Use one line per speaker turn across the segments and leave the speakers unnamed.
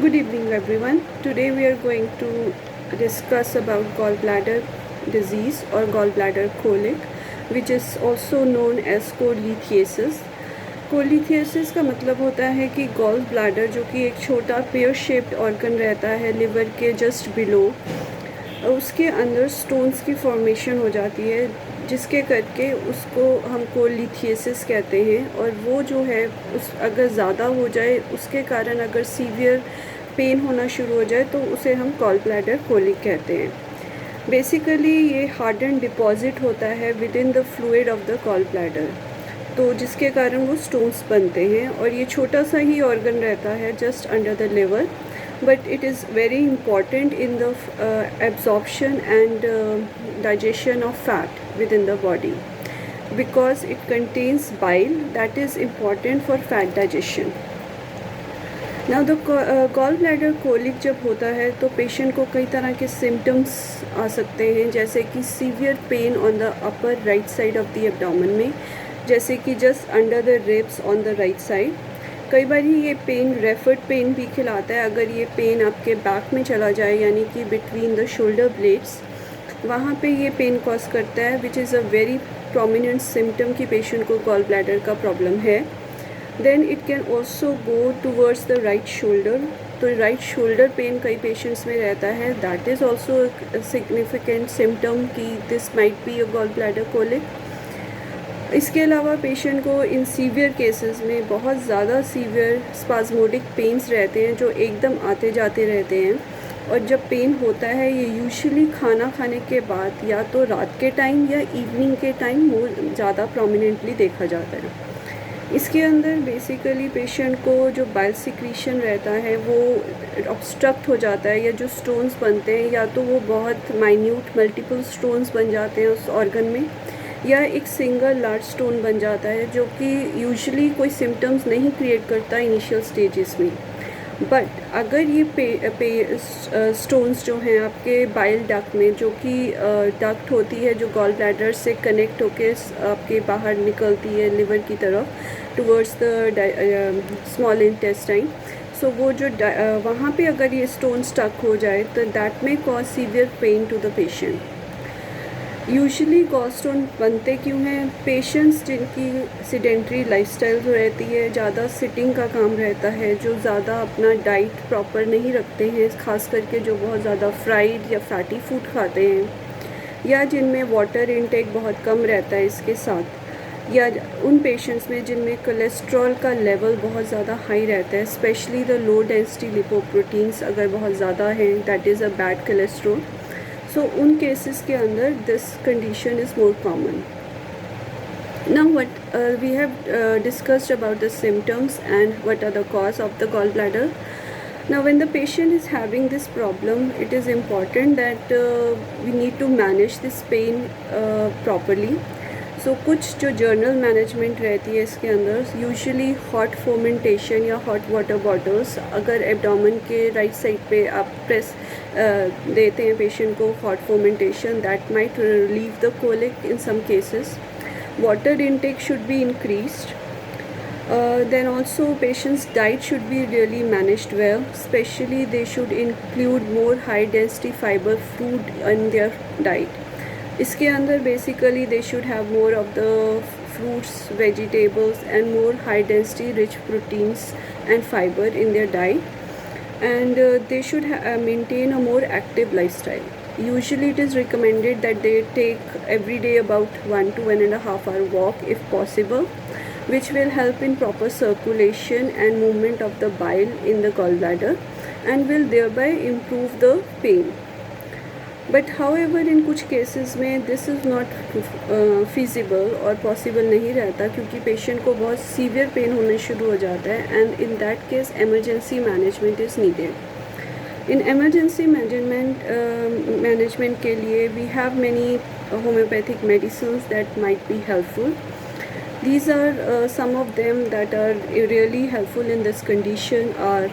Good evening everyone. Today we are going to discuss about gallbladder disease or gallbladder colic, which is also known as कोलिथियासिस। कोलिथियासिस का मतलब होता है कि gall bladder, जो कि एक छोटा पेयर शेप्ड ऑर्गन रहता है लिवर के जस्ट बिलो, उसके अंदर स्टोन्स की फॉर्मेशन हो जाती है, जिसके करके उसको हम कोलिथियासिस कहते हैं। और वो जो है उस अगर ज़्यादा हो जाए, उसके कारण अगर सीवियर पेन होना शुरू हो जाए तो उसे हम गॉल ब्लैडर कोलिक कहते हैं। बेसिकली ये हार्डन डिपॉजिट होता है within the fluid of the gall bladder, तो जिसके कारण वो स्टोन्स बनते हैं। और ये छोटा सा ही ऑर्गन रहता है just under the liver, but it is very important in the absorption and digestion of fat within the body, because it contains bile that is important for fat digestion. Now the gallbladder colic जब होता है तो patient को कई तरह के symptoms आ सकते हैं, जैसे कि severe pain on the upper right side of the abdomen में, जैसे कि just under the ribs on the right side. कई बार ही ये पेन रेफर्ड पेन भी खिलाता है। अगर ये पेन आपके बैक में चला जाए, यानी कि बिटवीन द शोल्डर ब्लेड्स, वहाँ पे ये पेन कॉज करता है, which is a very prominent symptom कि पेशेंट को गॉल ब्लैडर का प्रॉब्लम है। Then it can also go towards the right shoulder, तो राइट शोल्डर पेन कई पेशेंट्स में रहता है। That is also significant symptom कि this might be a gall bladder colic. इसके अलावा पेशेंट को इन सीवियर केसेस में बहुत ज़्यादा सीवियर स्पाज्मोडिक पेन्स रहते हैं, जो एकदम आते जाते रहते हैं। और जब पेन होता है ये यूजुअली खाना खाने के बाद, या तो रात के टाइम या इवनिंग के टाइम मोर ज़्यादा प्रोमिनेंटली देखा जाता है। इसके अंदर बेसिकली पेशेंट को जो बाइल सिक्रीशन रहता है वो ऑब्स्ट्रक्ट हो जाता है, या जो स्टोन्स बनते हैं या तो वो बहुत माइन्यूट मल्टीपल स्टोन्स बन जाते हैं उस ऑर्गन में, या एक सिंगल लार्ज स्टोन बन जाता है, जो कि यूजुअली कोई सिम्टम्स नहीं क्रिएट करता इनिशियल स्टेजेस में। बट अगर ये स्टोन्स जो हैं आपके बाइल डक्ट में, जो कि डक्ट होती है जो गॉल ब्लैडर से कनेक्ट होके आपके बाहर निकलती है लिवर की तरफ टुवर्ड्स द स्मॉल इंटेस्टाइन, सो वो जो वहाँ पे अगर ये स्टोन स्टक हो जाए तो दैट में cause severe pain to the patient. Usually gallstone बनते क्यों हैं? पेशेंट्स जिनकी सीडेंट्री लाइफस्टाइल जो रहती है, ज़्यादा सिटिंग का काम रहता है, जो ज़्यादा अपना डाइट प्रॉपर नहीं रखते हैं, ख़ास करके जो बहुत ज़्यादा फ्राइड या फैटी फूड खाते हैं, या जिनमें वाटर इनटेक बहुत कम रहता है इसके साथ, या उन पेशेंट्स में जिनमें कोलेस्ट्रॉल का लेवल बहुत ज़्यादा हाई रहता है, specially the low density lipoproteins अगर बहुत ज़्यादा हैं, that is a bad cholesterol. So उन केसेस के अंदर this condition is more common. Now what we have discussed about the symptoms and what are the cause of the gallbladder. Now when the patient is having this problem, it is important that we need to manage this pain properly. So कुछ जो journal management रहती है इसके अंदर, usually hot fomentation या hot water bottles, अगर abdomen के right side पे आप प्रेस देते हैं पेशेंट को hot fomentation, that might relieve the colic in some cases. Water intake should be increased. Then also patient's diet should be really managed well, especially they should include more high density fiber food in their diet. इसके अंदर basically they should have more of the fruits, vegetables and more high density rich proteins and fibre in their diet, and they should maintain a more active lifestyle. Usually it is recommended that they take every day about 1 to 1.5 hour walk if possible, which will help in proper circulation and movement of the bile in the gallbladder and will thereby improve the pain. But however इन कुछ cases में this is not feasible और possible नहीं रहता, क्योंकि patient को बहुत severe pain होना शुरू हो जाता है, and in that case emergency management is needed. इन एमरजेंसी मैनेजमेंट के लिए we have many homeopathic medicines that might be helpful. These are some of them that are really helpful in this condition are,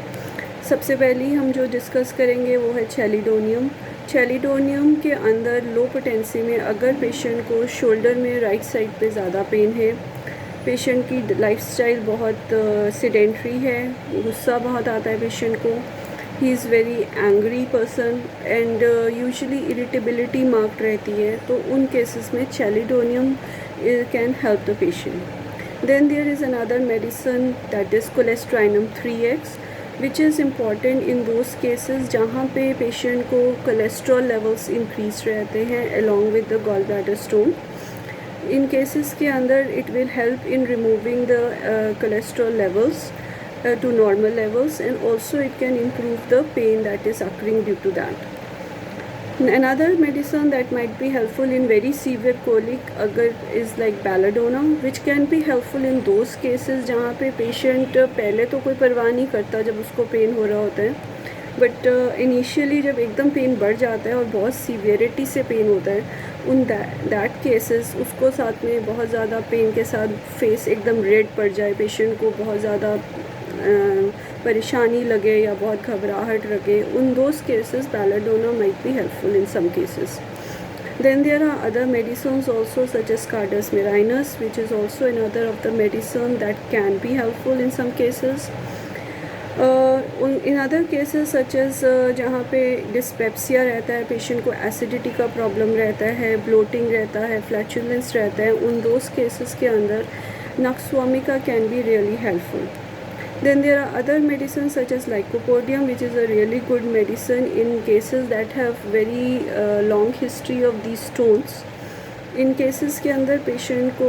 सबसे पहले हम जो discuss करेंगे वो है चैलिडोनियम. चैलिडोनियम के अंदर लो पोटेंसी में अगर पेशेंट को शोल्डर में राइट साइड पे ज़्यादा पेन है, पेशेंट की लाइफस्टाइल बहुत सीडेंट्री है, गुस्सा बहुत आता है पेशेंट को, he is very angry person and usually irritability marked रहती है, तो उन केसेस में chelidonium can help the patient. Then there is another medicine that is cholestyrinum 3x, which is important in those cases जहाँ पे patient को cholesterol levels increase रहते हैं along with the gallbladder stone. In cases के अंदर it will help in removing the cholesterol levels to normal levels, and also it can improve the pain that is occurring due to that. Another medicine that might be helpful in very severe colic is like belladonna, which can be helpful in those cases जहाँ पे patient पहले तो कोई परवाह नहीं करता जब उसको पेन हो रहा होता है, बट इनिशियली जब एकदम पेन बढ़ जाता है और बहुत सीवियरिटी से पेन होता है, उन दैट केसेस उसको साथ में बहुत ज़्यादा पेन के साथ फेस एकदम रेड पड़ जाए, पेशेंट को बहुत ज़्यादा परेशानी लगे या बहुत घबराहट लगे, उन those cases belladonna might be helpful in some cases. Then there are other medicines also such as Cardas mirinus, which is also another of the medicine that can be helpful in some cases. In other cases such as जहाँ पे dyspepsia रहता है, patient को acidity का problem रहता है, bloating रहता है, फ्लैचुलेंस रहता है, उन दोज केसेस के अंदर nux vomica can be really helpful. Then there are other medicines such as lycopodium, which is a really good medicine in cases that have very long history of these stones. इन cases के अंदर patient को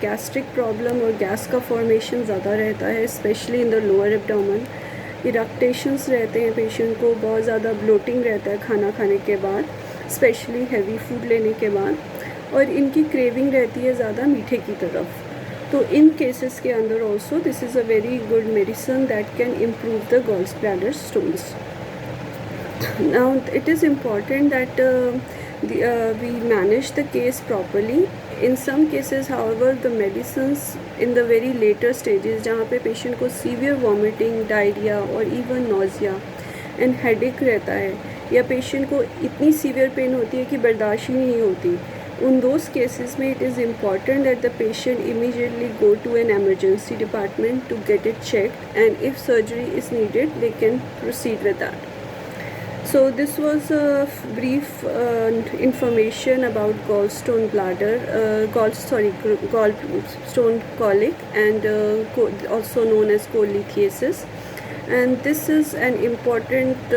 gastric problem और gas का formation ज़्यादा रहता है, specially in the lower abdomen. Eructations रहते हैं, पेशेंट को बहुत ज़्यादा ब्लोटिंग रहता है खाना खाने के बाद, स्पेशली हैवी फूड लेने के बाद, और इनकी क्रेविंग रहती है ज़्यादा मीठे की तरफ. तो इन केसेस के अंदर also this is a very good medicine that can improve the galls bladder stones. Now it is important that we manage the case properly. In some cases, however, the medicines in the very later stages जहाँ पे patient को severe vomiting, diarrhea और even nausea and headache रहता है, या patient को इतनी severe pain होती है कि बर्दाश्त ही नहीं होती, उन those cases में it is important that the patient immediately go to an emergency department to get it checked, and if surgery is needed, they can proceed with that. So this was a brief information about gallstone bladder, gallstone colic, and also known as cholelithiasis. And this is an important,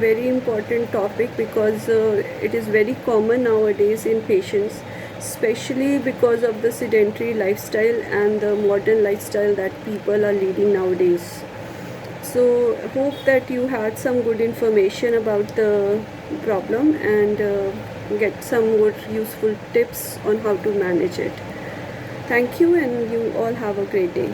very important topic because it is very common nowadays in patients, especially because of the sedentary lifestyle and the modern lifestyle that people are leading nowadays. So hope that you had some good information about the problem and get some more useful tips on how to manage it. Thank you, and you all have a great day.